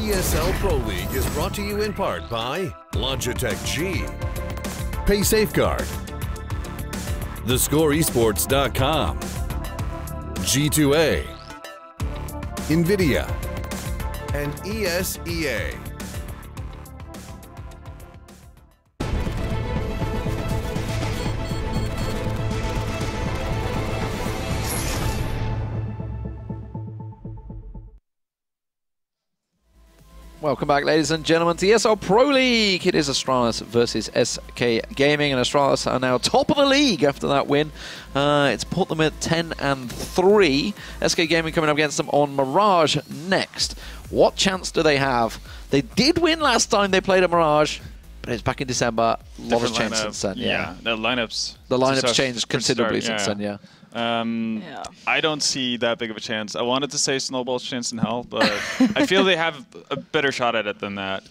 ESL Pro League is brought to you in part by Logitech G, Pay Safeguard, TheScoreEsports.com, G2A, NVIDIA, and ESEA. Welcome back, ladies and gentlemen, to ESL Pro League. It is Astralis versus SK Gaming, and Astralis are now top of the league after that win. It's put them at 10-3. SK Gaming coming up against them on Mirage next. What chance do they have? They did win last time they played at Mirage, but it's back in December. A lot has changed since then. Yeah, the lineups changed considerably since then. Yeah. I don't see that big of a chance. I wanted to say Snowball's chance in hell, but I feel they have a better shot at it than that.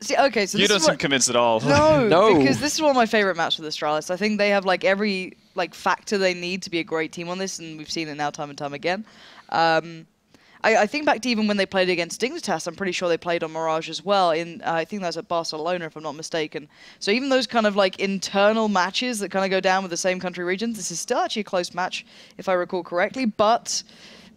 See, okay, so you don't seem convinced at all. No, because this is one of my favorite maps with Astralis. I think they have like every factor they need to be a great team on this, and we've seen it now time and time again. I think back to even when they played against Dignitas, I'm pretty sure they played on Mirage as well. I think that was at Barcelona, if I'm not mistaken. So even those kind of like internal matches that kind of go down with the same country regions, this is still actually a close match, if I recall correctly. But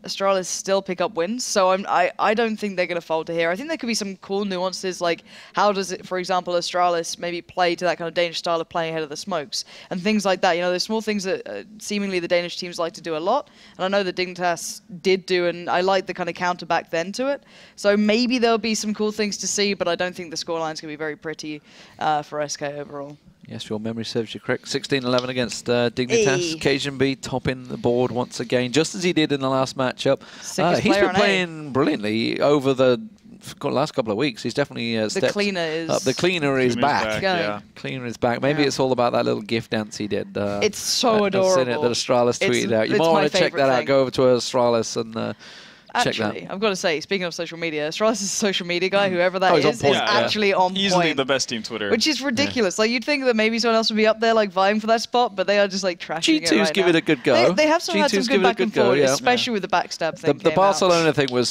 Astralis still pick up wins, so I don't think they're going to falter here. I think there could be some cool nuances, like how does it, for example, Astralis maybe play to that kind of Danish style of playing ahead of the smokes and things like that. You know, there's small things that seemingly the Danish teams like to do a lot, and I know that Dignitas did do, and I like the kind of counter back then to it. So maybe there'll be some cool things to see, but I don't think the scoreline's going to be very pretty for SK overall. Yes, your memory serves you correct. 16-11 against Dignitas. KGB topping the board once again, just as he did in the last matchup. He's been playing brilliantly over the last couple of weeks. He's definitely stepped up. The cleaner is back. Yeah. Cleaner is back. Maybe it's all about that little gift dance he did. It's so adorable. I've seen it that Astralis tweeted out. You might want to check that out. Go over to Astralis and actually, I've got to say, speaking of social media, Astralis is a social media guy, whoever that is actually on point. Easily the best team Twitter. Which is ridiculous. Like, you'd think that maybe someone else would be up there, like, vying for that spot, but they are just, like, trashing it right give it a good go. They have had some good back and forth, especially with the backstab thing. The Barcelona thing was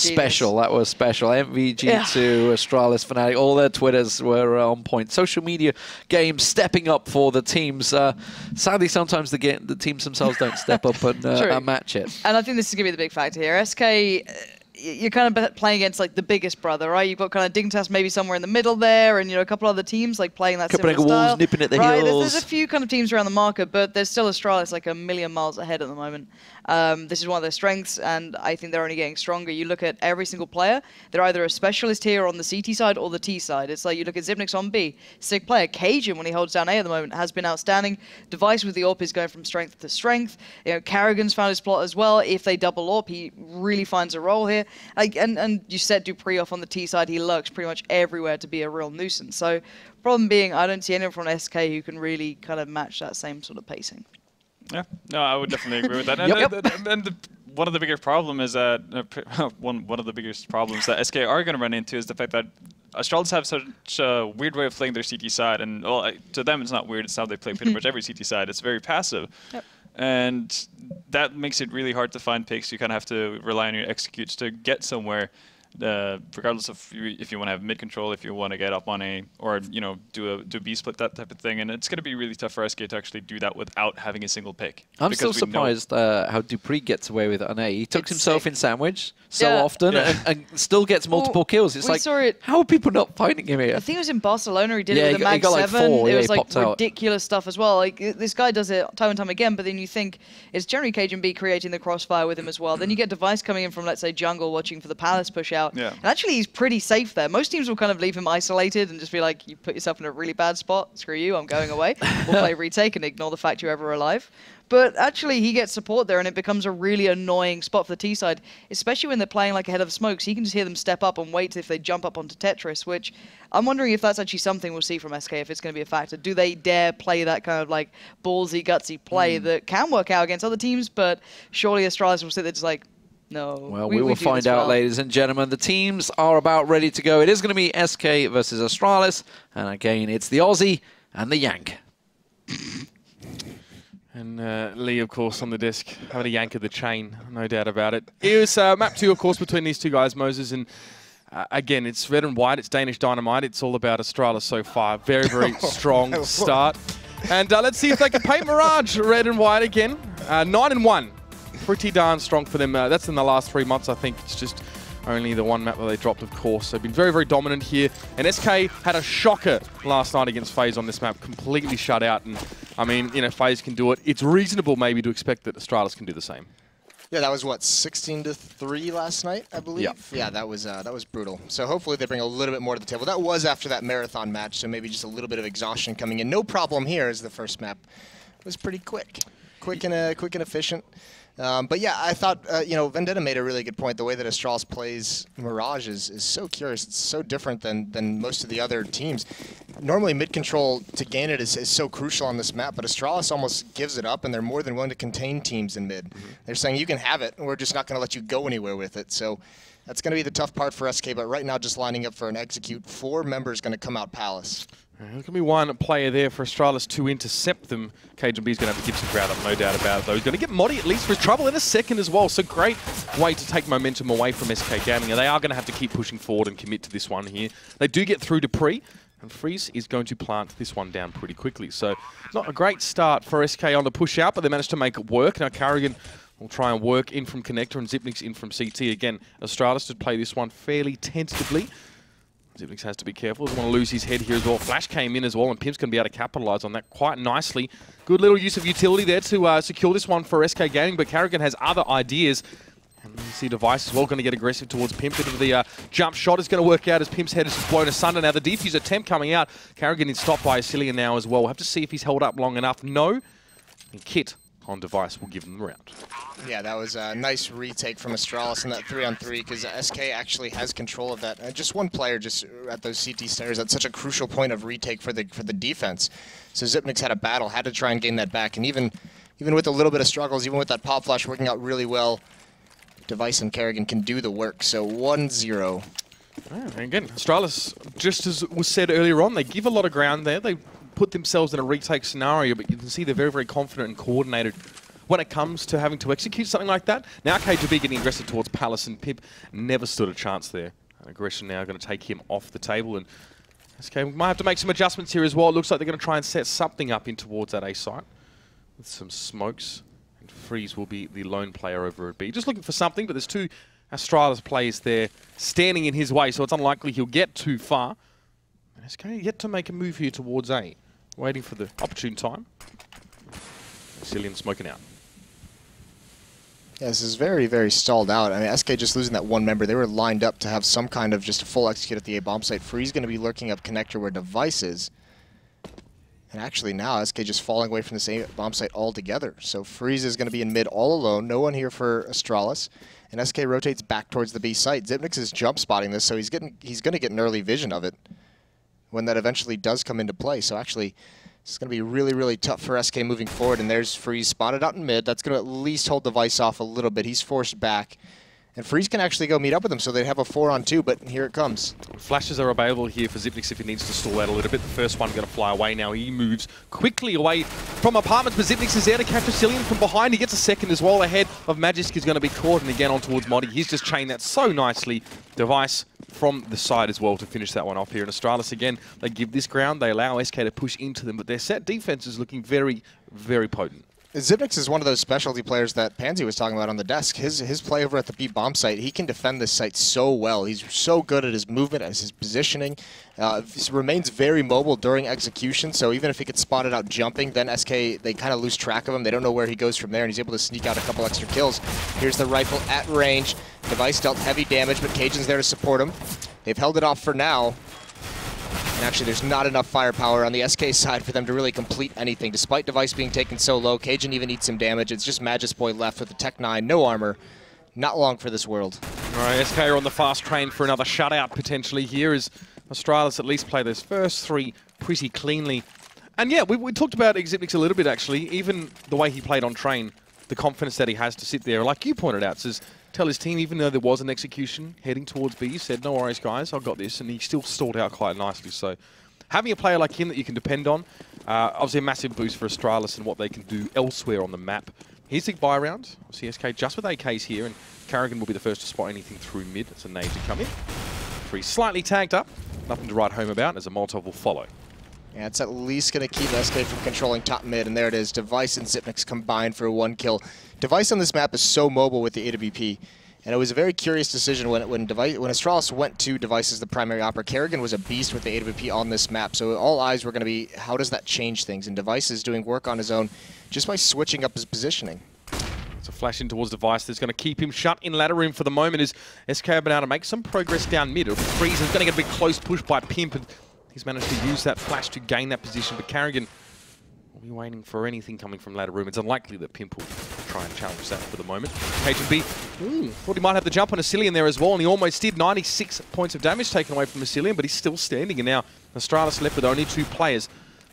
special. That was special. MVG2, Astralis, Fnatic, all their Twitters were on point. Social media games stepping up for the teams. Sadly, sometimes the teams themselves don't step up and match it. And I think this is going to be the big factor here. SK, you're kind of playing against like the biggest brother, right? You've got kind of Dignitas maybe somewhere in the middle there, and you know a couple other teams like playing that similar style. Walls nipping at the heels. There's a few kind of teams around the market, but there's still Astralis like a million miles ahead at the moment. This is one of their strengths, and I think they're only getting stronger. You look at every single player, they're either a specialist here on the CT side or the T side. It's like you look at Zibnix on B, sick player. Cajun, when he holds down A at the moment, has been outstanding. Device with the AWP is going from strength to strength. You know, Carrigan's found his plot as well. If they double AWP, he really finds a role here. And you set Dupree off on the T side, he lurks pretty much everywhere to be a real nuisance. So problem being, I don't see anyone from SK who can really kind of match that same sort of pacing. Yeah, no, I would definitely agree with that. And one of the bigger problem is that one of the biggest problems that SK are going to run into is the fact that Astralis have such a weird way of playing their CT side, and well, to them it's not weird. It's how they play pretty much every CT side. It's very passive. Yep. And that makes it really hard to find picks. You kind of have to rely on your executes to get somewhere, regardless of if you want to have mid control, if you want to get up on A, or you know do a B split, that type of thing. And it's going to be really tough for SK to actually do that without having a single pick. I'm still surprised how Dupree gets away with it on A. He took himself in sandwich so often and still gets multiple kills. It's like, how are people not finding him here? I think it was in Barcelona. He did it with the Mag 7. Like 4. It was like ridiculous stuff as well. Like this guy does it time and time again, but then you think it's generally KGB creating the crossfire with him as well. Then you get Device coming in from, let's say, jungle, watching for the Palace push out. Yeah. And actually, he's pretty safe there. Most teams will kind of leave him isolated and just be like, you put yourself in a really bad spot. Screw you, I'm going away. We'll play retake and ignore the fact you're ever alive. But actually, he gets support there, and it becomes a really annoying spot for the T side, especially when they're playing like ahead of smokes. He can just hear them step up and wait if they jump up onto Tetris, which I'm wondering if that's actually something we'll see from SK, if it's going to be a factor. Do they dare play that kind of like ballsy, gutsy play that can work out against other teams, but surely Astralis will sit there just like, no. Well, we will find out, ladies and gentlemen. The teams are about ready to go. It is going to be SK versus Astralis, and again, it's the Aussie and the Yank. And Lee, of course, on the desk, having to yank of the chain, no doubt about it. It was map 2, of course, between these two guys, Moses. And again, it's red and white, it's Danish Dynamite. It's all about Astralis so far. Very, very strong start. And let's see if they can paint Mirage red and white again. 9-1. Pretty darn strong for them. That's in the last 3 months, I think. It's just only the one map that they dropped, of course. They've been very, very dominant here. And SK had a shocker last night against FaZe on this map, completely shut out. And I mean, you know, FaZe can do it. It's reasonable maybe to expect that Astralis can do the same. Yeah, that was what, 16-3 last night, I believe. Yep. Yeah, that was brutal. So hopefully they bring a little bit more to the table. That was after that marathon match, so maybe just a little bit of exhaustion coming in. No problem here, as the first map was pretty quick and efficient. But yeah, I thought, you know, Vendetta made a really good point. The way that Astralis plays Mirage is so curious. It's so different than most of the other teams. Normally, mid-control to gain it is so crucial on this map, but Astralis almost gives it up, and they're more than willing to contain teams in mid. They're saying, you can have it, and we're just not going to let you go anywhere with it. So that's going to be the tough part for SK, but right now just lining up for an execute. 4 members going to come out Palace. There's going to be one player there for Astralis to intercept them. Cajun B's going to have to give some ground up, no doubt about it, though. He's going to get Moddy at least for his trouble in a second as well. So great way to take momentum away from SK Gaming. And they are going to have to keep pushing forward and commit to this one here. They do get through Dupree, and Freeze is going to plant this one down pretty quickly. So not a great start for SK on the push out, but they managed to make it work. Now Carrigan will try and work in from Connector, and Zipnik's in from CT. Again, Astralis did play this one fairly tentatively. Zipnix has to be careful. Doesn't want to lose his head here as well. Flash came in as well, and Pimp's going to be able to capitalize on that quite nicely. Good little use of utility there to secure this one for SK Gaming, but Carrigan has other ideas. And you see Device as well going to get aggressive towards Pimp. Into the jump shot is going to work out as Pimp's head is just blown asunder. Now the defuse attempt coming out. Carrigan is stopped by Asilian now as well. We'll have to see if he's held up long enough. No. And Kit on Device will give them the round. Yeah, that was a nice retake from Astralis in that 3-on-3, because SK actually has control of that. Just one player just at those CT stairs. That's such a crucial point of retake for the defense. So Zipnik's had a battle, had to try and gain that back. And even with a little bit of struggles, even with that pop flash working out really well, Device and Kerrigan can do the work. So 1-0. And again, Astralis, just as was said earlier on, they give a lot of ground there. They put themselves in a retake scenario, but you can see they're very, very confident and coordinated when it comes to having to execute something like that. Now KGB getting aggressive towards Palace, and Pip never stood a chance there. And aggression now going to take him off the table, and SK might have to make some adjustments here as well. It looks like they're going to try and set something up in towards that A site with some smokes, and Freeze will be the lone player over at B. Just looking for something, but there's 2 Astralis players there standing in his way, so it's unlikely he'll get too far. And SK yet to make a move here towards A. Waiting for the opportune time. Cillian smoking out. Yeah, this is very, very stalled out. I mean, SK just losing that one member. They were lined up to have some kind of just a full execute at the A bomb site. Freeze going to be lurking up Connector where Device is. And actually now, SK just falling away from this A bomb site altogether. So Freeze is going to be in mid all alone. No one here for Astralis. And SK rotates back towards the B site. Zipnix is jump spotting this, so he's going to get an early vision of it when that eventually does come into play. So actually, it's going to be really, really tough for SK moving forward. And there's Freeze spotted out in mid. That's going to at least hold Device off a little bit. He's forced back. And Freeze can actually go meet up with him, so they have a 4-on-2, but here it comes. Flashes are available here for Zipnix if he needs to stall out a little bit. The first one going to fly away now. He moves quickly away from Apartments, but Zipnix is there to catch Cillian from behind. He gets a second as well ahead of Magisk is going to be caught, and again on towards Moddy. He's just chained that so nicely. Device from the side as well to finish that one off here. And Astralis, again, they give this ground. They allow SK to push into them, but their set defense is looking very, very potent. Zipnix is one of those specialty players that Pansy was talking about on the desk. His play over at the B bomb site, he can defend this site so well. He's so good at his movement, at his positioning. He remains very mobile during execution, so even if he gets spotted out jumping, then SK, they kind of lose track of him. They don't know where he goes from there, and he's able to sneak out a couple extra kills. Here's the rifle at range. Device dealt heavy damage, but Cajun's there to support him. They've held it off for now. And actually, there's not enough firepower on the SK side for them to really complete anything. Despite Device being taken so low, Cajun even eats some damage. It's just Magus Boy left with the Tech 9, no armor. Not long for this world. All right, SK are on the fast train for another shutout potentially here as Astralis at least play those first 3 pretty cleanly. And yeah, we talked about Xipnix a little bit actually, even the way he played on train, the confidence that he has to sit there. Like you pointed out, says, tell his team, even though there was an execution heading towards B, he said, no worries guys, I've got this, and he still stalled out quite nicely. So having a player like him that you can depend on, Obviously a massive boost for Astralis and what they can do elsewhere on the map. Here's the buy round. CSK just with AKs here, and Carrigan will be the first to spot anything through mid. It's a nade to come in. Free slightly tagged up. Nothing to write home about, as a Molotov will follow. Yeah, it's at least going to keep SK from controlling top mid, and there it is. Device and Xyp9x combined for 1 kill. Device on this map is so mobile with the AWP, and it was a very curious decision when Astralis went to Device as the primary opera. Carrigan was a beast with the AWP on this map, so all eyes were going to be, how does that change things? And Device is doing work on his own just by switching up his positioning. It's a flash in towards Device that's going to keep him shut in ladder room for the moment as SK have been able to make some progress down mid. Freeze is going to get a big close push by Pimp, and he's managed to use that flash to gain that position, but Carrigan will be waiting for anything coming from ladder room. It's unlikely that Pimp will try and challenge that for the moment. KGB thought he might have the jump on Asilian there as well, and he almost did. 96 points of damage taken away from Asilian, but he's still standing, and now Astralis left with only 2 players.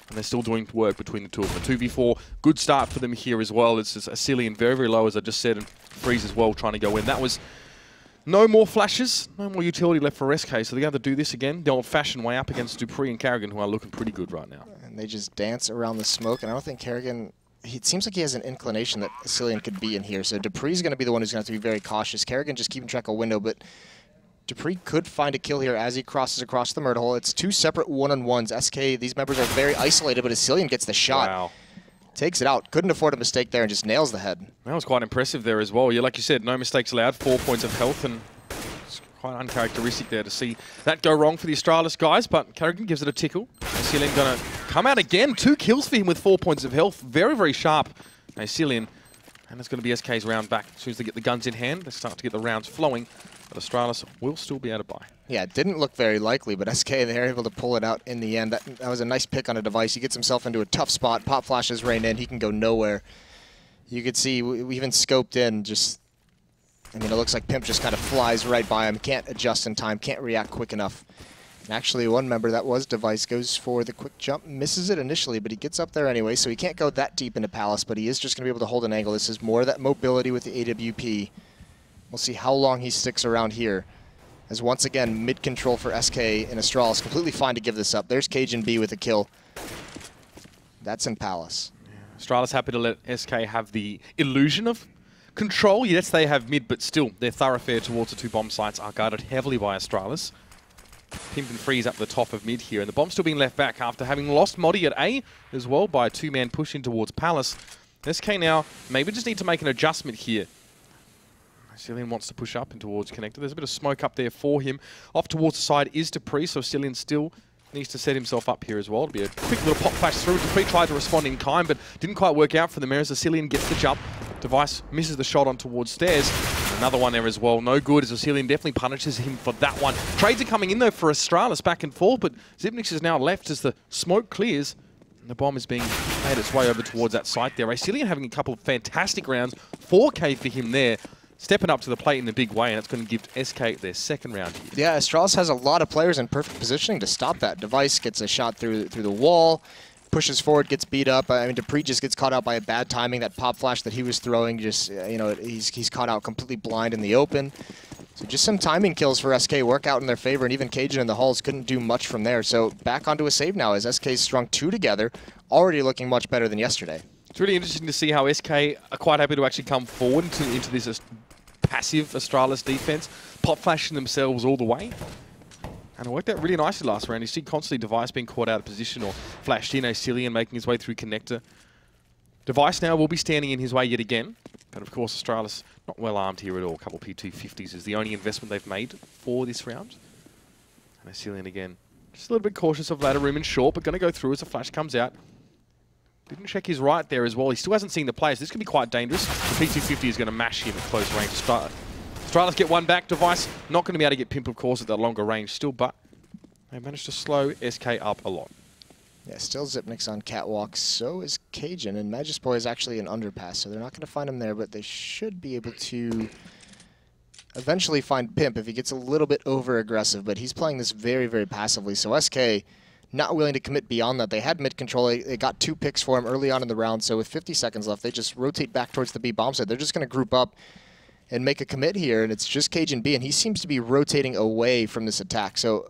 And they're still doing work between the two of them. A 2v4, good start for them here as well. It's just Asilian very, very low, as I just said, and Freeze as well trying to go in. That was no more flashes, no more utility left for SK, so they're going to do this again the old-fashioned way up against Dupree and Carrigan, who are looking pretty good right now. And they just dance around the smoke, and I don't think Carrigan, it seems like he has an inclination that Asilian could be in here, so Dupree's going to be the one who's going to have to be very cautious. Carrigan just keeping track of window, but Dupree could find a kill here as he crosses across the murder hole. It's 2 separate one-on-ones. SK, these members are very isolated, but Asilian gets the shot. Wow. Takes it out. Couldn't afford a mistake there and just nails the head. That was quite impressive there as well. Yeah, like you said, no mistakes allowed, 4 points of health, and it's quite uncharacteristic there to see that go wrong for the Astralis guys, but Carrigan gives it a tickle. Asilian going to come out again. 2 kills for him with 4 points of health. Very, very sharp. Asilian, and it's going to be SK's round back. As soon as they get the guns in hand, they start to get the rounds flowing. But Astralis will still be able to buy. Yeah, it didn't look very likely, but SK, they're able to pull it out in the end. That was a nice pick on a Device. He gets himself into a tough spot. Pop flashes rain in. He can go nowhere. You could see, we even scoped in, just, I mean, it looks like Pimp just kind of flies right by him. Can't adjust in time, can't react quick enough. And actually, one member that was Device goes for the quick jump, misses it initially, but he gets up there anyway, so he can't go that deep into Palace, but he is just going to be able to hold an angle. This is more of that mobility with the AWP. We'll see how long he sticks around here. As once again, mid-control for SK and Astralis. Completely fine to give this up. There's Cajun B with a kill. That's in Palace. Yeah. Astralis happy to let SK have the illusion of control. Yes, they have mid, but still, their thoroughfare towards the 2 bomb sites are guarded heavily by Astralis. Pimp and Freeze up the top of mid here, and the bomb's still being left back after having lost Modi at A as well by a 2-man push in towards Palace. SK now maybe just need to make an adjustment here. Asilian wants to push up and towards Connector. There's a bit of smoke up there for him. Off towards the side is Dupree, so Asilian still needs to set himself up here as well. It'll be a quick little pop flash through. Dupree tried to respond in time, but didn't quite work out for the Mirrors. Asilian gets the jump. Device misses the shot on towards stairs. Another one there as well. No good, as Asilian definitely punishes him for that one. Trades are coming in though for Astralis back and forth, but Xyp9x is now left as the smoke clears. And the bomb is being made its way over towards that site there. Asilian having a couple of fantastic rounds. 4K for him there. Stepping up to the plate in a big way, and it's going to give SK their 2nd round here. Yeah, Astralis has a lot of players in perfect positioning to stop that. Device gets a shot through the wall, pushes forward, gets beat up. I mean, Dupree just gets caught out by a bad timing. That pop flash that he was throwing, just, you know, he's caught out completely blind in the open. So just some timing kills for SK work out in their favor, and even Cajun and the Halls couldn't do much from there. So back onto a save now as SK's strung 2 together, already looking much better than yesterday. It's really interesting to see how SK are quite happy to actually come forward into this passive Astralis defense, pop flashing themselves all the way. And it worked out really nicely last round. You see constantly Device being caught out of position or flashed in, Asilian making his way through Connector. Device now will be standing in his way yet again. But of course, Astralis not well armed here at all. A couple of P250s is the only investment they've made for this round. And Asilian again, just a little bit cautious of ladder room and short, but going to go through as the flash comes out. Didn't check his right there as well. He still hasn't seen the players. This can be quite dangerous. The P250 is going to mash him at close range. Astralis get one back. Device not going to be able to get Pimp, of course, at that longer range still, but they managed to slow SK up a lot. Yeah, still Xyp9x on catwalk. So is Cajun, and Magisboy is actually an underpass, so they're not going to find him there, but they should be able to eventually find Pimp if he gets a little bit over-aggressive, but he's playing this very, very passively. So SK not willing to commit beyond that. They had mid-control. They got 2 picks for him early on in the round, so with 50 seconds left, they just rotate back towards the B bomb site. They're just going to group up and make a commit here, and it's just Cajun B, and he seems to be rotating away from this attack. So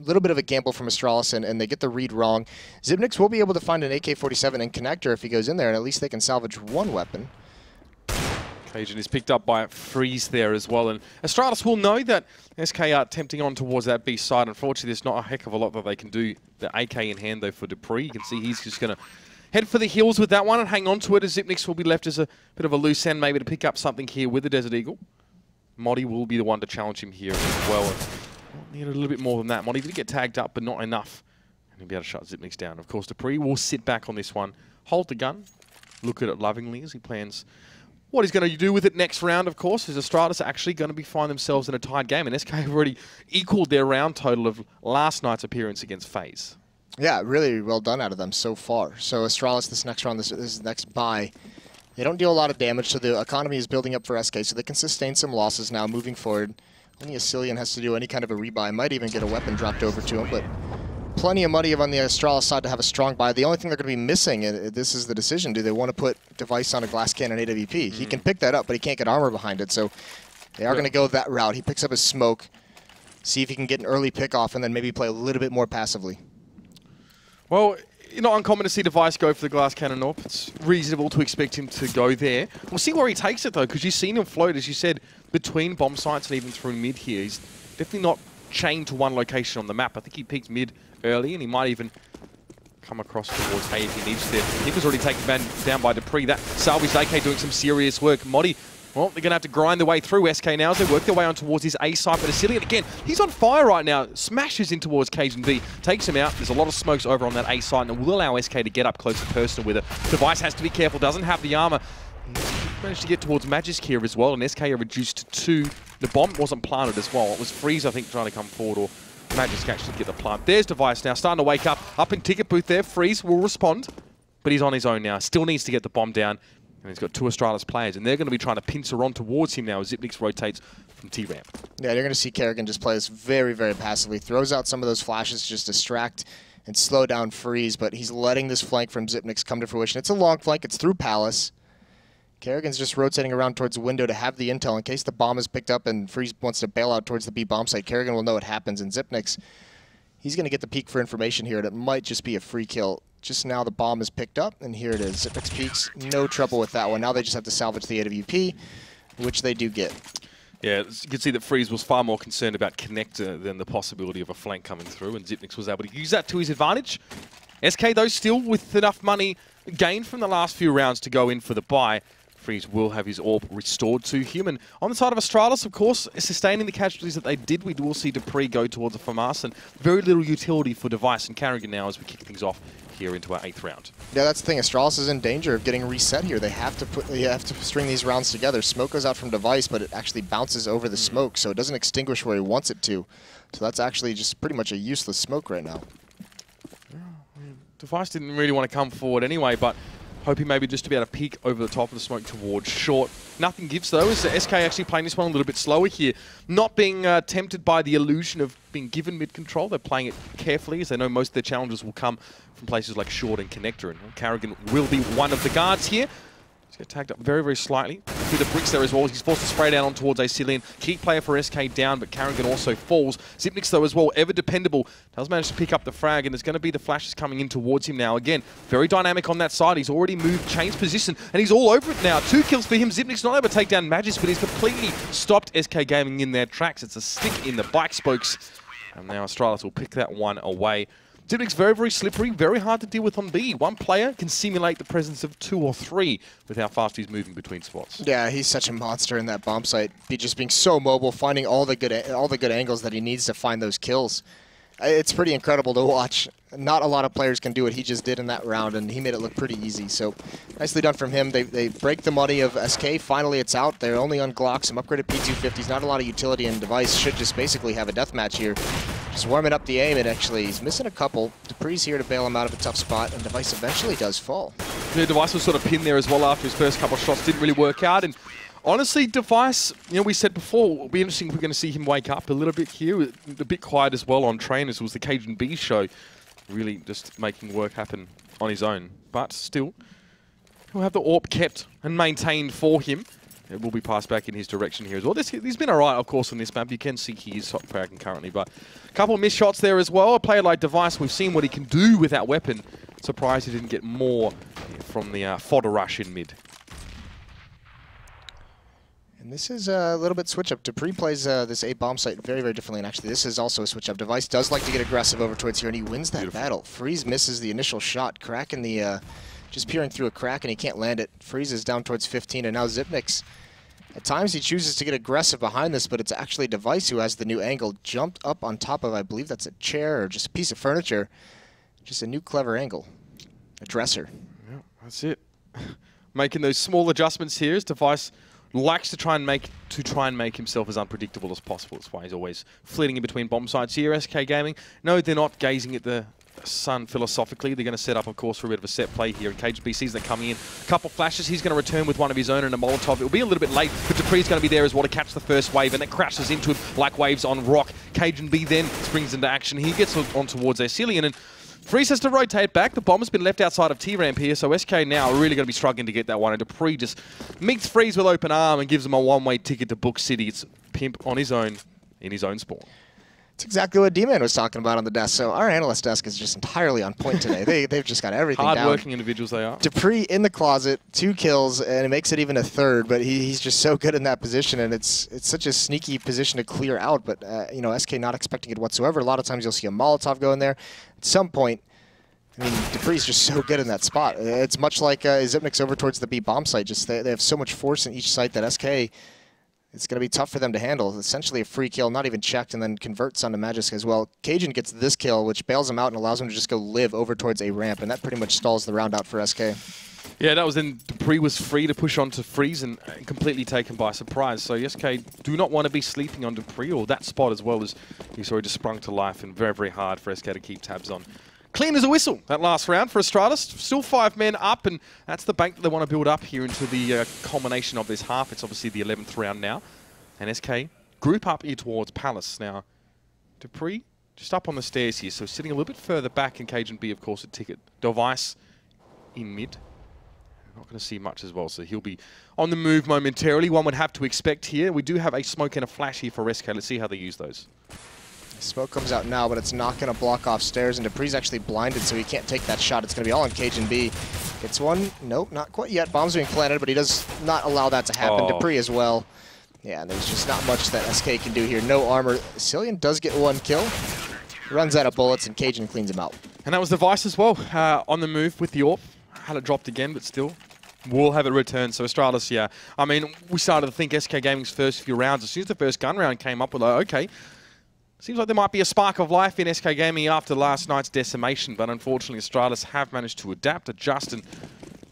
little bit of a gamble from Astralis, and they get the read wrong. Zipnix will be able to find an AK-47 and connector if he goes in there, and at least they can salvage one weapon. Cajun is picked up by Freeze there as well, and Astralis will know that SK are tempting on towards that B side. Unfortunately, there's not a heck of a lot that they can do. The AK in hand, though, for Dupree. You can see he's just going to head for the heels with that one and hang on to it, as Zipnix will be left as a bit of a loose end, maybe to pick up something here with the Desert Eagle. Modi will be the one to challenge him here as well. And need a little bit more than that. Modi did get tagged up, but not enough. And he'll be able to shut Zipnix down. Of course, Dupree will sit back on this one, hold the gun, look at it lovingly as he plans what he's going to do with it next round, of course, is Astralis are actually going to find themselves in a tied game. And SK have already equaled their round total of last night's appearance against FaZe. Yeah, really well done out of them so far. So Astralis, this next round, this next bye, they don't deal a lot of damage, so the economy is building up for SK, so they can sustain some losses now moving forward. Only Asilian has to do any kind of a rebuy, might even get a weapon dropped over to him, but plenty of money on the Astralis side to have a strong buy. The only thing they're going to be missing, and this is the decision, do they want to put Device on a glass cannon AWP? He can pick that up, but he can't get armor behind it, so they are going to go that route. He picks up his smoke, see if he can get an early pick off, and then maybe play a little bit more passively. Well, not uncommon to see Device go for the glass cannon AWP. It's reasonable to expect him to go there. We'll see where he takes it, though, because you've seen him float, as you said, between bomb sites and even through mid here. He's definitely not chained to one location on the map. I think he peeked mid early, and he might even come across towards A if he needs to. He was already taken down by Dupree. That salvaged AK doing some serious work. Modi, well, they're going to have to grind their way through SK now as they work their way on towards his A side. But Asilian, again, he's on fire right now. Smashes in towards Cajun B, takes him out. There's a lot of smokes over on that A side, and it will allow SK to get up close and personal with it. Device has to be careful, doesn't have the armor. He's managed to get towards Magisk here as well, and SK are reduced to 2. The bomb wasn't planted as well. It was Freeze, I think, trying to come forward, or Magisk actually get the plant. There's Device now, starting to wake up in ticket booth there. Freeze will respond, but he's on his own now. Still needs to get the bomb down. And he's got 2 Astralis players, and they're going to be trying to pincer on towards him now as Zipnix rotates from T-ramp. Yeah, you're going to see Kerrigan just play this very, very passively. Throws out some of those flashes to just distract and slow down Freeze, but he's letting this flank from Zipnix come to fruition. It's a long flank. It's through Palace. Kerrigan's just rotating around towards the window to have the intel in case the bomb is picked up and Freeze wants to bail out towards the B bomb site. Kerrigan will know what happens, and Zipnix, he's going to get the peek for information here, and it might just be a free kill. Just now the bomb is picked up, and here it is. Zipnix peeks, no trouble with that one. Now they just have to salvage the AWP, which they do get. Yeah, you can see that Freeze was far more concerned about connector than the possibility of a flank coming through, and Zipnix was able to use that to his advantage. SK, though, still with enough money gained from the last few rounds to go in for the buy. Freeze will have his AWP restored to him. And on the side of Astralis, of course, sustaining the casualties that they did, we will see Dupree go towards the FAMAS, and very little utility for Device and Kerrigan now as we kick things off here into our 8th round. Yeah, that's the thing. Astralis is in danger of getting reset here. They have to string these rounds together. Smoke goes out from Device, but it actually bounces over the smoke, so it doesn't extinguish where he wants it to. So that's actually just pretty much a useless smoke right now. Device didn't really want to come forward anyway, but hoping maybe just to be able to peek over the top of the smoke towards short. Nothing gives, though, as SK actually playing this one a little bit slower here. Not being tempted by the illusion of being given mid-control. They're playing it carefully, as they know most of their challenges will come from places like short and connector. And Kerrigan will be one of the guards here. He's got tagged up very, very slightly. Through the bricks there as well. He's forced to spray down on towards Asilian. Key player for SK down, but Kerrigan also falls. Zipnix, though, as well, ever dependable. Does manage to pick up the frag, and there's going to be the flashes coming in towards him now. Again, very dynamic on that side. He's already moved, changed position, and he's all over it now. 2 kills for him. Zipnix not able to take down Magisk, but he's completely stopped SK Gaming in their tracks. It's a stick in the bike spokes. And now Astralis will pick that one away. Zipnix very, very slippery, very hard to deal with on B. One player can simulate the presence of 2 or 3 with how fast he's moving between spots. Yeah, he's such a monster in that bomb site. Just being so mobile, finding all the good angles that he needs to find those kills. It's pretty incredible to watch. Not a lot of players can do what he just did in that round, and he made it look pretty easy. So nicely done from him. They break the money of SK. Finally, it's out. They're only on Glock, some upgraded P250s. Not a lot of utility, and Device should just basically have a deathmatch here. Just warming up the aim, and actually he's missing a couple. Dupree's here to bail him out of a tough spot, and Device eventually does fall. Yeah, Device was sort of pinned there as well after his first couple of shots. Didn't really work out, and honestly, Device, we said before, it'll be interesting if we're going to see him wake up a little bit here. A bit quiet as well on trainers. It was the Cajun B show, really just making work happen on his own. But still, he'll have the AWP kept and maintained for him. It will be passed back in his direction here as well. He's been alright, of course, on this map. You can see he is top fragging currently, but a couple of missed shots there as well. A player like Device, we've seen what he can do with that weapon. Surprised he didn't get more from the fodder rush in mid. And this is a little bit switch up. Dupree plays this A bomb site very, very differently, and actually this is also a switch up. Device does like to get aggressive over towards here, and he wins that battle. Freeze misses the initial shot, cracking the, just peering through a crack, and he can't land it. Freeze is down towards 15, and now Zipnix, at times he chooses to get aggressive behind this, but it's actually Device who has the new angle, jumped up on top of, I believe that's a chair or just a piece of furniture. Just a new clever angle. A dresser. Yeah, that's it. Making those small adjustments here as Device likes to try and make himself as unpredictable as possible. That's why he's always flitting in between bomb sites here. SK Gaming, no, they're not gazing at the sun philosophically. They're going to set up, of course, for a bit of a set play here. And KGB sees them coming in. A couple flashes. He's going to return with one of his own and a Molotov. It'll be a little bit late, but Dupree's going to be there as well to catch the first wave, and it crashes into him like waves on rock. KGB then springs into action. He gets on towards Acelian, and Freeze has to rotate back. The bomb has been left outside of T-Ramp here, so SK now are really going to be struggling to get that one. And Dupree just meets Freeze with open arm and gives him a one-way ticket to Book City. It's Pimp on his own, in his own spawn. It's exactly what D-Man was talking about on the desk. So our analyst desk is just entirely on point today. They've just got everything down. Hard-working individuals they are. Dupree in the closet, 2 kills, and it makes it even a third. But he's just so good in that position, and it's such a sneaky position to clear out. But you know, SK not expecting it whatsoever. A lot of times you'll see a Molotov go in there. At some point, I mean, Dupree's just so good in that spot. It's much like Zipnix over towards the B bomb site. Just they have so much force in each site that SK, it's going to be tough for them to handle. Essentially a free kill, not even checked, and then converts onto Magisk as well. Cajun gets this kill, which bails him out and allows him to just go live over towards a ramp, and that pretty much stalls the round out for SK. Yeah, that was then Dupree was free to push on to Freeze and completely taken by surprise. So SK do not want to be sleeping on Dupree or that spot as well, as he's already just sprung to life, and very, very hard for SK to keep tabs on. Clean as a whistle, that last round for Astralis. Still 5 men up, and that's the bank that they want to build up here into the culmination of this half. It's obviously the 11th round now. And SK group up here towards Palace. Now, Dupree just up on the stairs here, so sitting a little bit further back, and Cajun B, of course, a ticket. Device in mid. Not going to see much as well, so he'll be on the move momentarily. One would have to expect here. We do have a smoke and a flash here for SK. Let's see how they use those. Smoke comes out now, but it's not going to block off stairs, and Dupree's actually blinded, so he can't take that shot. It's going to be all on Cajun B. Gets one. Nope, not quite yet. Bomb's being planted, but he does not allow that to happen. Dupree as well. Yeah, there's just not much that SK can do here. No armor. Cillian does get 1 kill. Runs out of bullets, and Cajun cleans him out. And that was Device as well, on the move with the AWP. Had it dropped again, but still will have it returned. So Astralis, yeah. I mean, we started to think SK Gaming's first few rounds, as soon as the first gun round came up, we're like, okay, seems like there might be a spark of life in SK Gaming after last night's decimation, but unfortunately Astralis have managed to adapt, adjust, and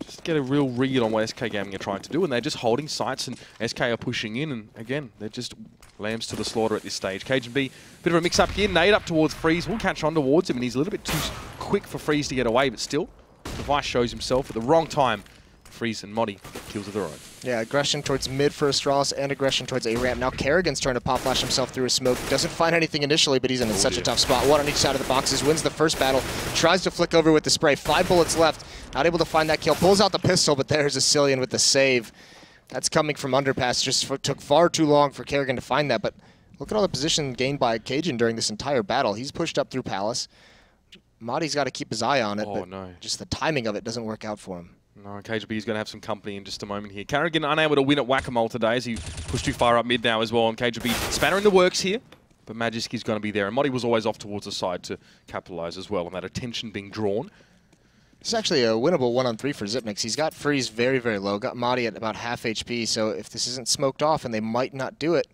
just get a real read on what SK Gaming are trying to do, and they're just holding sites, and SK are pushing in, and again, they're just lambs to the slaughter at this stage. Cajun B, bit of a mix-up here, nade up towards Freeze, will catch on towards him, and he's a little bit too quick for Freeze to get away, but still, Device shows himself at the wrong time. Freeze and Moddy kills of their own. Yeah, aggression towards mid for Astralis and aggression towards A-ramp. Now Kerrigan's trying to pop flash himself through a smoke. Doesn't find anything initially, but he's in such a tough spot. 1 on each side of the boxes, wins the first battle, tries to flick over with the spray. 5 bullets left, not able to find that kill. Pulls out the pistol, but there's a Cillian with the save. That's coming from underpass. Just took far too long for Kerrigan to find that, but look at all the position gained by Cajun during this entire battle. He's pushed up through Palace. Moddy's got to keep his eye on it, but just the timing of it doesn't work out for him. No, KGB is going to have some company in just a moment here. Kerrigan unable to win at Whack-A-Mole today as he pushed too far up mid now as well. And KGB spanner in the works here, but Magisk is going to be there. And Moddy was always off towards the side to capitalize as well on that attention being drawn. This is actually a winnable 1-on-3 for Zipnix. He's got Freeze very, very low. Got Moddy at about half HP, so if this isn't smoked off, and they might not do it,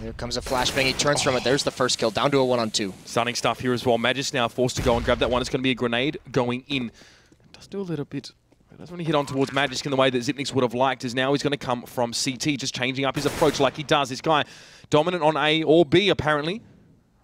there comes a flashbang. He turns from it. There's the first kill, down to a 1-on-2. Stunning stuff here as well. Magisk now forced to go and grab that one. It's going to be a grenade going in. It does do a little bit. It doesn't really hit on towards Magisk in the way that Zipnix would have liked, as now he's going to come from CT, just changing up his approach like he does. This guy dominant on A or B, apparently.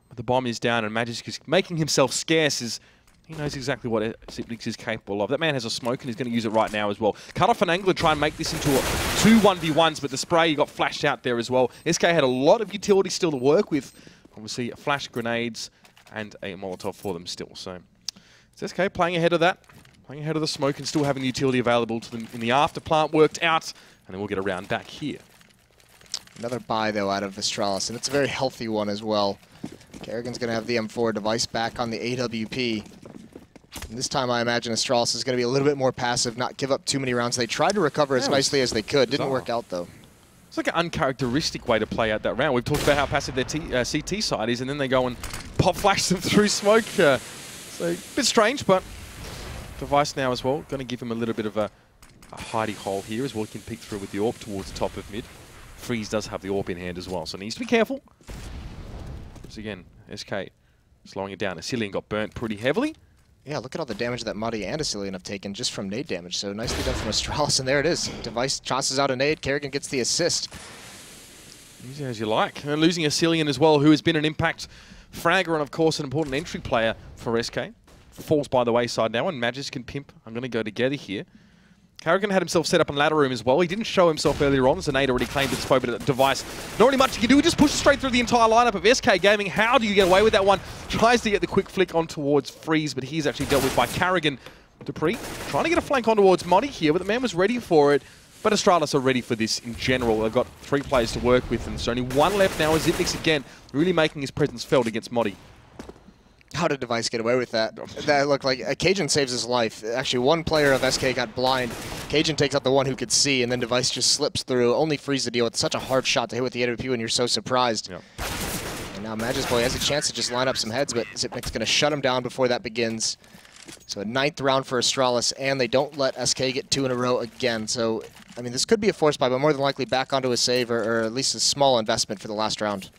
But the bomb is down, and Magisk is making himself scarce, as he knows exactly what Zipnix is capable of. That man has a smoke, and he's going to use it right now as well. Cut off an angle to try and make this into 2 1v1s, but the spray got flashed out there as well. SK had a lot of utility still to work with. Obviously, flash grenades and a Molotov for them still. So it's SK playing ahead of that. Playing ahead of the smoke and still having the utility available to them in the after plant. Worked out and then we'll get a round back here. Another buy, though, out of Astralis, and it's a very healthy one as well. Kerrigan's going to have the M4 device back on the AWP. And this time, I imagine Astralis is going to be a little bit more passive, not give up too many rounds. They tried to recover as nicely as they could. Didn't work out, though. It's like an uncharacteristic way to play out that round. We've talked about how passive their CT side is, and then they go and pop flash them through smoke. So a bit strange, but Device now as well. Going to give him a little bit of a hidey hole here as well. He can peek through with the AWP towards the top of mid. Freeze does have the AWP in hand as well, so needs to be careful. Once again, SK slowing it down. Asilian got burnt pretty heavily. Yeah, look at all the damage that Muddy and Asilian have taken just from nade damage. So nicely done from Astralis, and there it is. Device tosses out a nade. Kerrigan gets the assist. Easy as you like. And losing Asilian as well, who has been an impact fragger and, of course, an important entry player for SK. Falls by the wayside now, and Magisk and Pimp are going to go together here. Kerrigan had himself set up in ladder room as well. He didn't show himself earlier on, as the nade already claimed his foe, but Device, not really much he can do. He just pushes straight through the entire lineup of SK Gaming. How do you get away with that one? Tries to get the quick flick on towards Freeze, but he's actually dealt with by Kerrigan. Dupree trying to get a flank on towards Monty here, but the man was ready for it. But Astralis are ready for this in general. They've got 3 players to work with, and there's only 1 left now. As Zipnix again, really making his presence felt against Modi. How did Device get away with that? That looked like Cajun saves his life. Actually, 1 player of SK got blind. Cajun takes out the one who could see, and then Device just slips through. Only Freeze to deal with. Such a hard shot to hit with the AWP when you're so surprised. Yep. And now Magisk Boy has a chance to just line up some heads, but Zipnik's going to shut him down before that begins. So a 9th round for Astralis, and they don't let SK get 2 in a row again. So, I mean, this could be a force buy, but more than likely back onto a save or at least a small investment for the last round.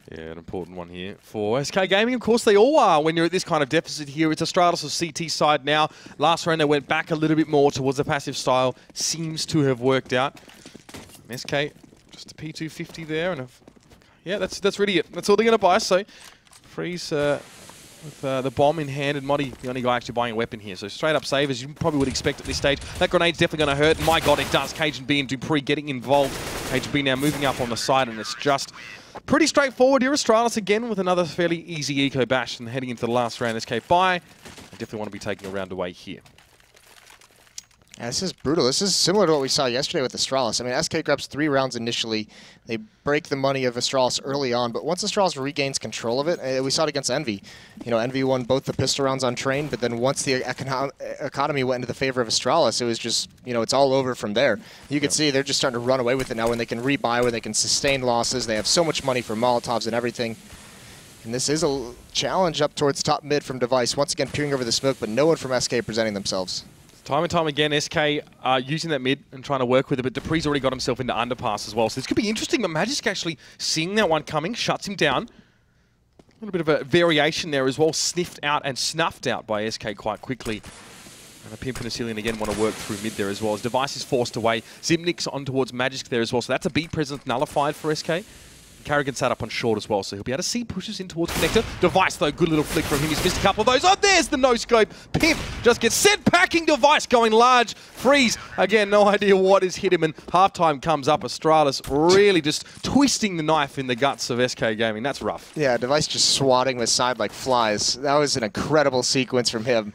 Yeah, an important one here for SK Gaming. Of course, they all are when you're at this kind of deficit here. It's Astralis' CT side now. Last round, they went back a little bit more towards the passive style. Seems to have worked out. SK, just a P250 there. And yeah, that's really it. That's all they're going to buy. So, Freeze with the bomb in hand, and Modi, the only guy actually buying a weapon here. So straight up save, as you probably would expect at this stage. That grenade's definitely going to hurt. My God, it does. Cajun B and Dupree getting involved. Cajun B now moving up on the side, and it's just pretty straightforward here. Astralis again with another fairly easy eco bash, and heading into the last round. SK buy. I definitely want to be taking a round away here. Yeah, this is brutal. This is similar to what we saw yesterday with Astralis. I mean, SK grabs 3 rounds initially. They break the money of Astralis early on, but once Astralis regains control of it, we saw it against Envy. You know, Envy won both the pistol rounds on Train, but then once the economy went into the favor of Astralis, it was just, you know, it's all over from there. You can see they're just starting to run away with it now when they can rebuy, when they can sustain losses. They have so much money for Molotovs and everything. And this is a challenge up towards top mid from Device. Once again, peering over the smoke, but no one from SK presenting themselves. Time and time again, SK using that mid and trying to work with it, but Dupree's already got himself into underpass as well. So this could be interesting, but Magisk actually seeing that one coming, shuts him down. A little bit of a variation there as well, sniffed out and snuffed out by SK quite quickly. And a Pimp and Asilian again want to work through mid there as well, as Device is forced away. Zimnik's on towards Magisk there as well, so that's a B presence nullified for SK. Kerrigan sat up on short as well, so he'll be able to see pushes in towards Connector. Device, though, good little flick from him. He's missed a couple of those. Oh, there's the no-scope. Pimp just gets sent packing. Device going large. Freeze, again, no idea what has hit him, and halftime comes up. Astralis really just twisting the knife in the guts of SK Gaming. That's rough. Yeah, Device just swatting the side like flies. That was an incredible sequence from him.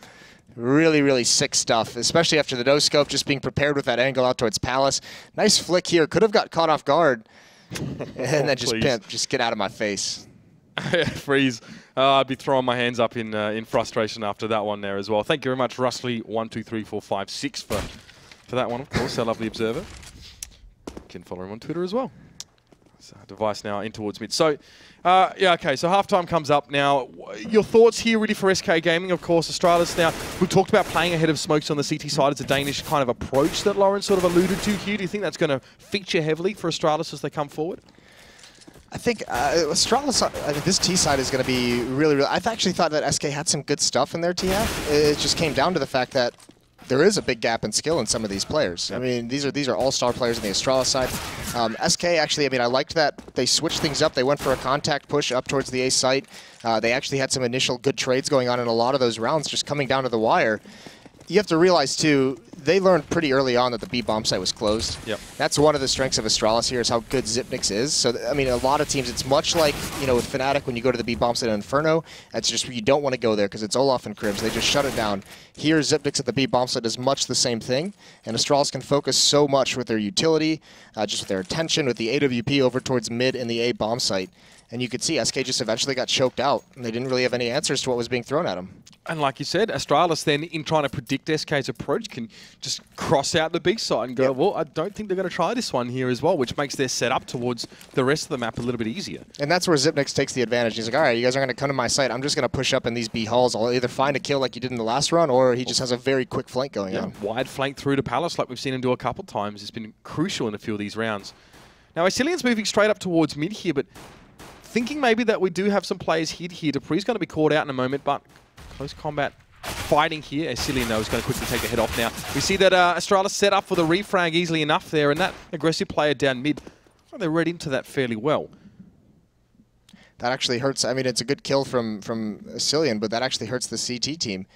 Really, really sick stuff, especially after the no-scope, just being prepared with that angle out towards Palace. Nice flick here. Could have got caught off guard. And then just Pimp, just get out of my face. Freeze. I'd be throwing my hands up in frustration after that one there as well. Thank you very much, Rusley12345 for that one, of course, our lovely observer. You can follow him on Twitter as well. So Device now in towards mid. So, yeah, okay, so halftime comes up now. Your thoughts here really for SK Gaming, of course, Astralis now. We talked about playing ahead of Smokes on the CT side. It's a Danish kind of approach that Lauren sort of alluded to here. Do you think that's going to feature heavily for Astralis as they come forward? I think Astralis, this T side is going to be really, really... I actually thought that SK had some good stuff in their T half. It just came down to the fact that there is a big gap in skill in some of these players. Yep. I mean, these are all-star players on the Astralis side. SK, actually, I mean, I liked that they switched things up. They went for a contact push up towards the A site. They actually had some initial good trades going on in a lot of those rounds, just coming down to the wire. You have to realize, too, they learned pretty early on that the B bomb site was closed. Yep. That's one of the strengths of Astralis here, is how good Xyp9x is. So, I mean, a lot of teams, it's much like, you know, with Fnatic when you go to the B bomb site in Inferno, it's just you don't want to go there because it's Olaf and Cribs. They just shut it down. Here, Xyp9x at the B bomb site is much the same thing, and Astralis can focus so much with their utility, just with their attention, with the AWP over towards mid and the A bomb site. And you could see SK just eventually got choked out, and they didn't really have any answers to what was being thrown at them. And like you said, Astralis then, in trying to predict SK's approach, can just cross out the B side and go, Yep. well, I don't think they're going to try this one here as well, which makes their setup towards the rest of the map a little bit easier. And that's where Xyp9x takes the advantage. He's like, all right, you guys aren't going to come to my site. I'm just going to push up in these B halls. I'll either find a kill like you did in the last run, or he just has a very quick flank going on. Wide flank through to Palace, like we've seen him do a couple times. It's been crucial in a few of these rounds. Now, Asilian's moving straight up towards mid here, but thinking maybe that we do have some players hid here. Dupree's going to be caught out in a moment, but close combat fighting here. Asilian, though, is going to quickly take the head off now. We see that Astralis set up for the refrag easily enough there, and that aggressive player down mid, well, they read into that fairly well. That actually hurts. I mean, it's a good kill from Asilian, but that actually hurts the CT team.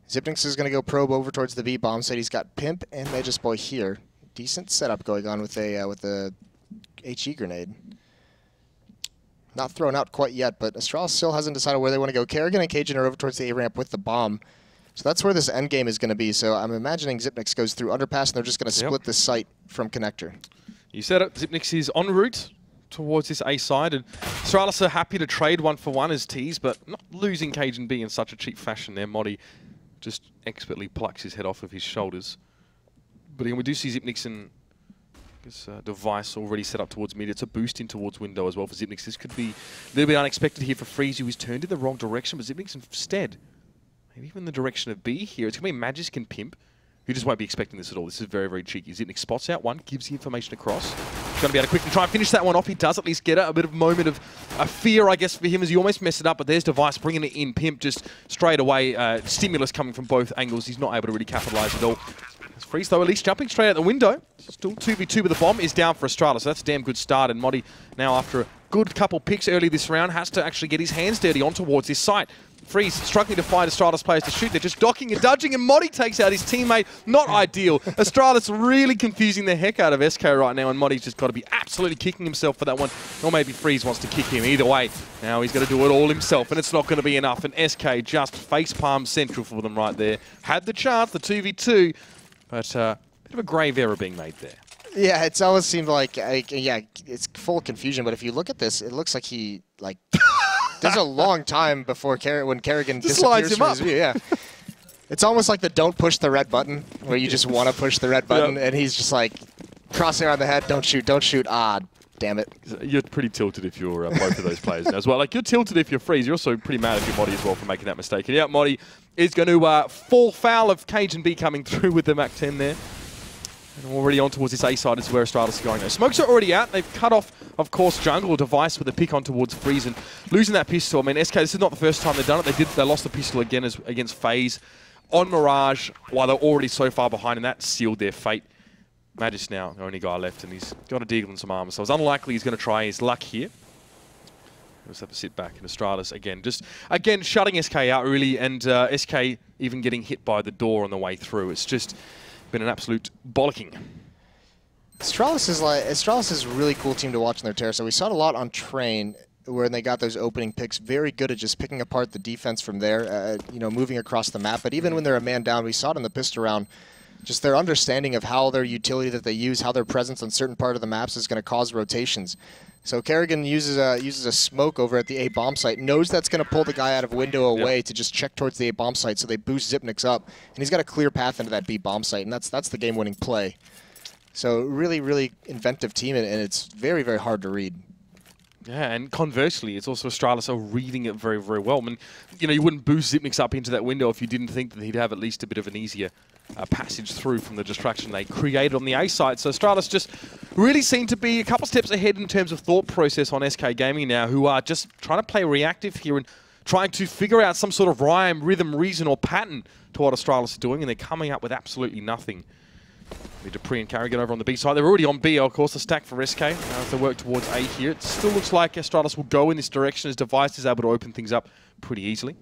Xyp9x is going to go probe over towards the B bomb site. He's got Pimp and Magus Boy here. Decent setup going on with a HE grenade. Not thrown out quite yet, but Astralis still hasn't decided where they want to go. Kerrigan and Cajun are over towards the A ramp with the bomb. So that's where this end game is going to be. So I'm imagining Xyp9x goes through underpass, and they're just going to split this site from connector. You said it. Xyp9x is en route towards this A side, and Astralis are happy to trade 1-for-1 as tees, but not losing Cajun B in such a cheap fashion there. Modi just expertly plucks his head off of his shoulders. But again, we do see Xyp9x and this device already set up towards mid. It's a boost in towards window as well for Xyp9x. This could be a little bit unexpected here for Freeze, who is turned in the wrong direction, but Xyp9x instead, maybe even in the direction of B here. It's going to be Magisk and Pimp, who just won't be expecting this at all. This is very, very cheeky. Xyp9x spots out one, gives the information across. He's going to be able to quickly try and finish that one off. He does at least get it. A bit of a moment of fear, I guess, for him as he almost messed it up, but there's Device bringing it in. Pimp just straight away. Stimulus coming from both angles. He's not able to really capitalize at all. Freeze, though, at least jumping straight out the window. Still 2v2, but the bomb is down for Astralis, so that's a damn good start. And Modi, now after a good couple picks early this round, has to actually get his hands dirty on towards this site. Freeze struggling to find Astralis players to shoot. They're just docking and dodging, and Modi takes out his teammate. Not ideal. Astralis really confusing the heck out of SK right now, and Modi's just got to be absolutely kicking himself for that one. Or maybe Freeze wants to kick him. Either way, now he's going to do it all himself, and it's not going to be enough. And SK just facepalm central for them right there. Had the chance, the 2v2, but bit of a grave error being made there. Yeah, it's always seemed like, yeah, it's full of confusion. But if you look at this, it looks like he, like, there's a long time before when Kerrigan just disappears lines from him his up. view. Yeah, it's almost like the don't push the red button, where you just want to push the red button, and he's just like, crossing around the head, don't shoot, ah, damn it. You're pretty tilted if you're both of those players now as well. Like, you're tilted if you're Freeze. You're also pretty mad if you're Modi as well for making that mistake. And yeah, Modi is going to fall foul of Cajun B coming through with the Mac 10 there. And already on towards this A side is where Astralis are going. Now, smokes are already out. They've cut off, of course, Jungle or Device with a pick on towards Freeze and losing that pistol. I mean, SK, this is not the first time they've done it. They lost the pistol again against FaZe on Mirage while they're already so far behind, and that sealed their fate. Magisk now, the only guy left, and he's got a deagle and some armor, so it's unlikely he's going to try his luck here. He'll just have to sit back, and Astralis again shutting SK out really, and SK even getting hit by the door on the way through. It's just been an absolute bollocking. Astralis is a really cool team to watch in their terrace. So we saw it a lot on Train, where they got those opening picks. Very good at just picking apart the defense from there, you know, moving across the map. But even when they're a man down, we saw it in the pistol round. Just their understanding of how their utility that they use, how their presence on certain part of the maps is going to cause rotations. So Kerrigan uses a smoke over at the A bomb site, knows that's going to pull the guy out of window away to just check towards the A bomb site, so they boost Xyp9x up, and he's got a clear path into that B bomb site, and that's the game-winning play. So really, really inventive team, and it's very, very hard to read. Yeah, and conversely, it's also Astralis are reading it very, very well. I mean, you know, you wouldn't boost Xyp9x up into that window if you didn't think that he'd have at least a bit of an easier passage through from the distraction they created on the A side. So Astralis just really seem to be a couple steps ahead in terms of thought process on SK Gaming now, who are just trying to play reactive here and trying to figure out some sort of rhyme, rhythm, reason, or pattern to what Astralis are doing, and they're coming up with absolutely nothing. Dupree and Kerrigan over on the B side. They're already on B, of course, the stack for SK. As they work towards A here, it still looks like Astralis will go in this direction as Device is able to open things up pretty easily.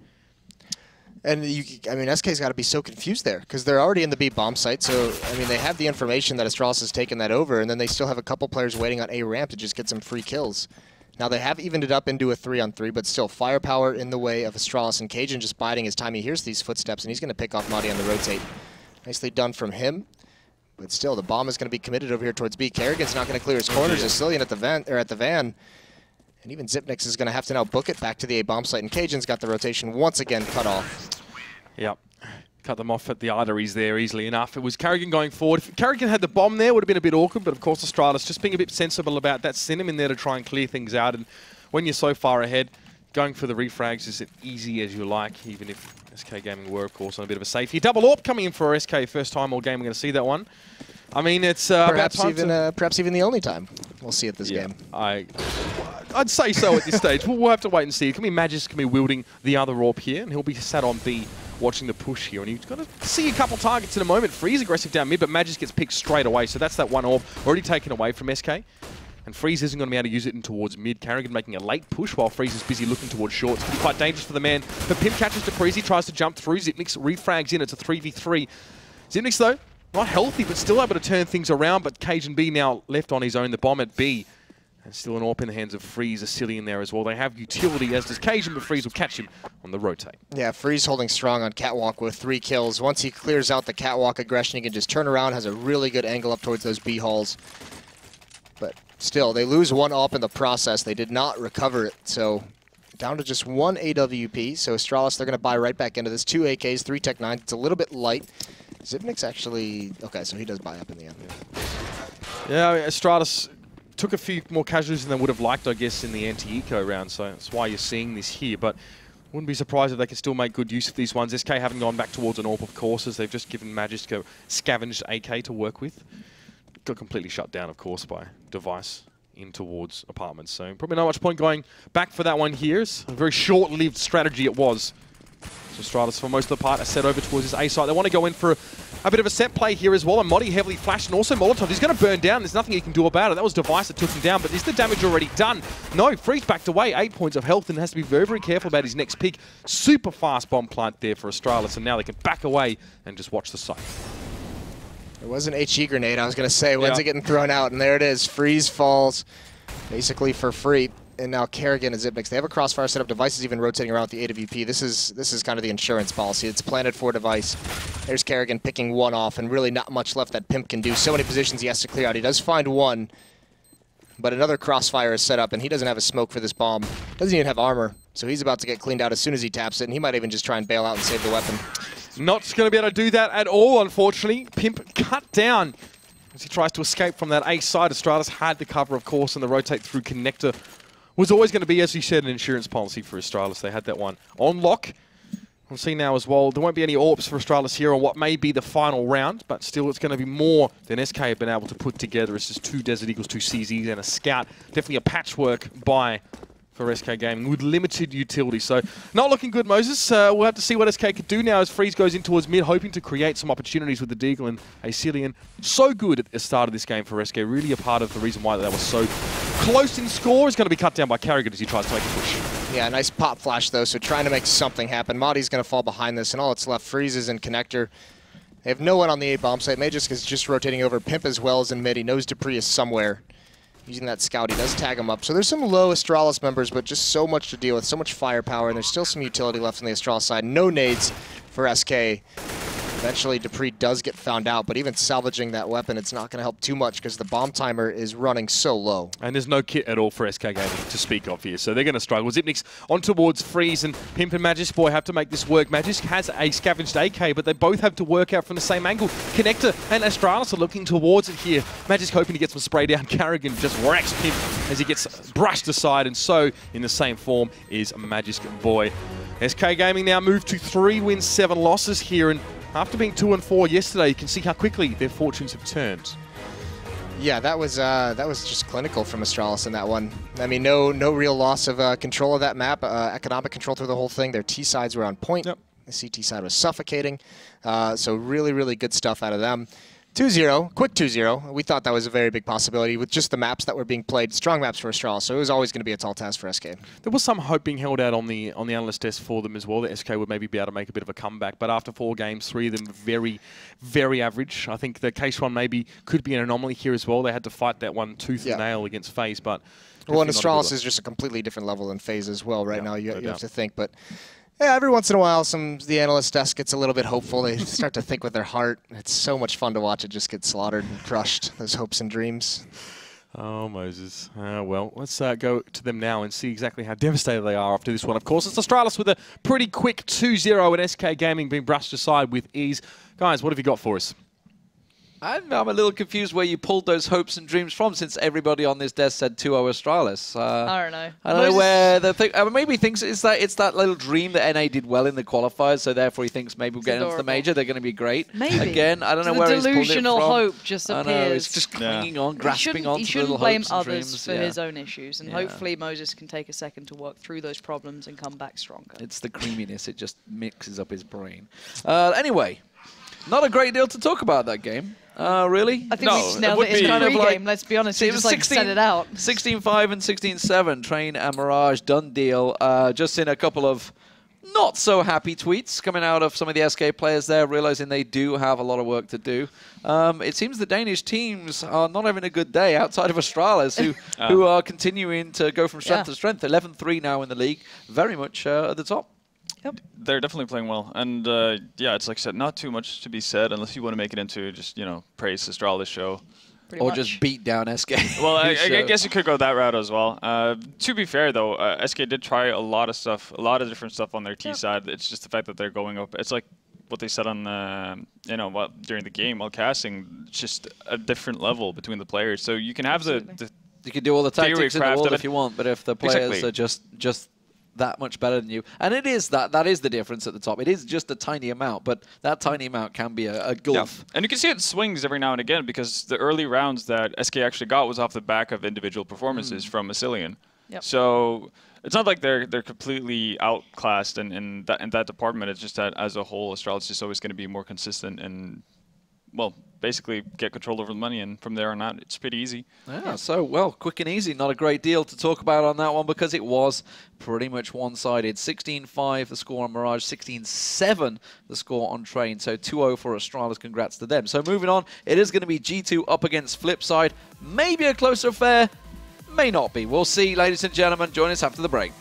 And I mean, SK's got to be so confused there because they're already in the B bomb site. So, I mean, they have the information that Astralis has taken that over, and then they still have a couple players waiting on A ramp to just get some free kills. Now, they have evened it up into a 3-on-3, but still firepower in the way of Astralis, and Cajun just biding his time. He hears these footsteps, and he's going to pick off Madi on the rotate. Nicely done from him. But still, the bomb is going to be committed over here towards B. Kerrigan's not going to clear his corners. Ascilian at the van. And even Zipnix is going to have to now book it back to the A bomb site, and Cajun's got the rotation once again cut off. Yep. Cut them off at the arteries there easily enough. It was Kerrigan going forward. If Kerrigan had the bomb there, it would have been a bit awkward, but of course Astralis just being a bit sensible about that, sent him in there to try and clear things out. And when you're so far ahead, going for the refrags is as easy as you like, even if SK Gaming were, of course, on a bit of a safety. Double AWP coming in for SK, first time all game we're going to see that one. I mean, it's perhaps even the only time we'll see it this game. I'd say so at this stage. We'll have to wait and see. It can be Magis, can be wielding the other AWP here, and he'll be sat on B watching the push here. And he's going to see a couple targets in a moment. Freeze aggressive down mid, but Magis gets picked straight away. So that's that one AWP already taken away from SK. And Freeze isn't going to be able to use it in towards mid. Kerrigan making a late push while Freeze is busy looking towards short. It's going to be quite dangerous for the man. But Pimp catches Dupreezy, tries to jump through. Zipnix refrags in. It's a 3v3. Zipnix, though, not healthy, but still able to turn things around. But Cajun B now left on his own. The bomb at B. And still an AWP in the hands of Freeze, Ascilian there as well. They have utility, as does Cajun, but Freeze will catch him on the rotate. Yeah, Freeze holding strong on Catwalk with 3 kills. Once he clears out the Catwalk aggression, he can just turn around, has a really good angle up towards those B halls. But still, they lose 1 AWP in the process. They did not recover it, so down to just 1 AWP. So Astralis, they're going to buy right back into this. 2 AKs, 3 Tech 9s. It's a little bit light. Zipnix actually... Okay, so he does buy up in the end. Yeah, Astralis took a few more casualties than they would have liked, I guess, in the anti-eco round, so that's why you're seeing this here. But wouldn't be surprised if they can still make good use of these ones. SK haven't gone back towards an AWP, of course, as they've just given Magis a scavenged AK to work with. Got completely shut down, of course, by Device in towards apartments. So probably not much point going back for that one here. It's a very short-lived strategy it was. So Astralis, for most of the part, are set over towards his A site. They want to go in for a bit of a set play here as well. And Modi heavily flashed, and also Molotov. He's going to burn down. There's nothing he can do about it. That was Device that took him down, but is the damage already done? No, Freeze backed away. 8 points of health, and has to be very, very careful about his next pick. Super fast bomb plant there for Astralis, and now they can back away and just watch the site. It was an HE grenade, I was going to say. When's it getting thrown out? And there it is. Freeze falls basically for free. And now Kerrigan and Zipnix, they have a crossfire set up. Device is even rotating around with the AWP. This is kind of the insurance policy. It's planted for Device. There's Kerrigan picking 1 off, and really not much left that Pimp can do. So many positions he has to clear out. He does find 1, but another crossfire is set up, and he doesn't have a smoke for this bomb. Doesn't even have armor, so he's about to get cleaned out as soon as he taps it, and he might even just try and bail out and save the weapon. Not going to be able to do that at all, unfortunately. Pimp cut down as he tries to escape from that A side. Astralis had the cover, of course, and the rotate through connector was always going to be, as you said, an insurance policy for Astralis. They had that one on lock. We'll see now as well. There won't be any AWPs for Astralis here on what may be the final round, but still it's going to be more than SK have been able to put together. It's just 2 Desert Eagles, 2 CZs, and a Scout. Definitely a patchwork buy for SK Gaming with limited utility. So not looking good, Moses. We'll have to see what SK could do now as Freeze goes in towards mid, hoping to create some opportunities with the Deagle and Ascilian. So good at the start of this game for SK. Really a part of the reason why they were so close in score. Is going to be cut down by Kerrigan as he tries to make a push. Yeah, nice pop flash though, so trying to make something happen. Madi's going to fall behind this, and all that's left, Freezes and Connector. They have no one on the A bomb site. Magisk is just rotating over. Pimp as well as in mid. He knows Dupree is somewhere. Using that scout, he does tag him up. So there's some low Astralis members, but just so much to deal with, so much firepower, and there's still some utility left on the Astralis side. No nades for SK. Eventually, Dupree does get found out, but even salvaging that weapon, it's not going to help too much because the bomb timer is running so low. And there's no kit at all for SK Gaming to speak of here, so they're going to struggle. Zipnix on towards Freeze, and Pimp and Magisk Boy have to make this work. Magisk has a scavenged AK, but they both have to work out from the same angle. Connector and Astralis are looking towards it here. Magisk hoping to get some spray down. Kerrigan just wrecks Pimp as he gets brushed aside, and so in the same form is Magisk Boy. SK Gaming now move to 3 wins, 7 losses here, and after being 2-4 yesterday, you can see how quickly their fortunes have turned. Yeah, that was just clinical from Astralis in that one. I mean, no real loss of control of that map, economic control through the whole thing. Their T sides were on point. Yep. The CT side was suffocating. So really, really good stuff out of them. 2-0, quick 2-0. We thought that was a very big possibility with just the maps that were being played, strong maps for Astralis, so it was always going to be a tall task for SK. There was some hope being held out on the analyst desk for them as well, that SK would maybe be able to make a bit of a comeback, but after 4 games, 3 of them very, very average. I think the case one maybe could be an anomaly here as well. They had to fight that one tooth and nail against FaZe, but... Well, and Astralis is just a completely different level than FaZe as well right now, you have to think, but... Yeah, every once in a while, the analyst desk gets a little bit hopeful. They start to think with their heart. It's so much fun to watch it just get slaughtered and crushed, those hopes and dreams. Oh, Moses. Well, let's go to them now and see exactly how devastated they are after this one. Of course, it's Astralis with a pretty quick 2-0 and SK Gaming being brushed aside with ease. Guys, what have you got for us? I'm a little confused where you pulled those hopes and dreams from, since everybody on this desk said 2-0 Astralis. I don't know. I don't know where the thing. Maybe he thinks it's that little dream that NA did well in the qualifiers, so therefore he thinks maybe we'll get into the major. They're going to be great. Maybe. Again, I don't know where he's pulled it from. Delusional hope just appears. I know, it's just clinging on, grasping on to little hopes and dreams. He shouldn't blame others for his own issues, and hopefully Moses can take a second to work through those problems and come back stronger. It's the creaminess. It just mixes up his brain. Anyway, not a great deal to talk about that game. Really? I think we just nailed it in the pregame, let's be honest. See, it was like set it out. 16-5 and 16-7, Train and Mirage, done deal. Just in a couple of not so happy tweets coming out of some of the SK players there, realizing they do have a lot of work to do. It seems the Danish teams are not having a good day outside of Astralis, who are continuing to go from strength to strength. 11-3 now in the league, very much at the top. Yep. They're definitely playing well, and yeah, it's like I said, not too much to be said unless you want to make it into just praise Astralis show, or just beat down SK. Well, I guess you could go that route as well. To be fair though, SK did try a lot of stuff, a lot of different stuff on their T side. It's just the fact that they're going up. It's like what they said on during the game while casting, just a different level between the players. So you can have the you can do all the tactics in the world if you want, but if the players are just that much better than you. And it is that is the difference at the top. It is just a tiny amount, but that tiny amount can be a gulf. Yeah. And you can see it swings every now and again, because the early rounds that SK actually got was off the back of individual performances from Massilian. Yep. So it's not like they're completely outclassed in that department. It's just that as a whole, Astralis is just always going to be more consistent and, well, basically get control over the money, and from there on out, it's pretty easy. Yeah, so, well, quick and easy. Not a great deal to talk about on that one, because it was pretty much one-sided. 16-5 the score on Mirage, 16-7 the score on Train. So 2-0 for Astralis. Congrats to them. So moving on, it is going to be G2 up against Flipside. Maybe a closer affair, may not be. We'll see, ladies and gentlemen. Join us after the break.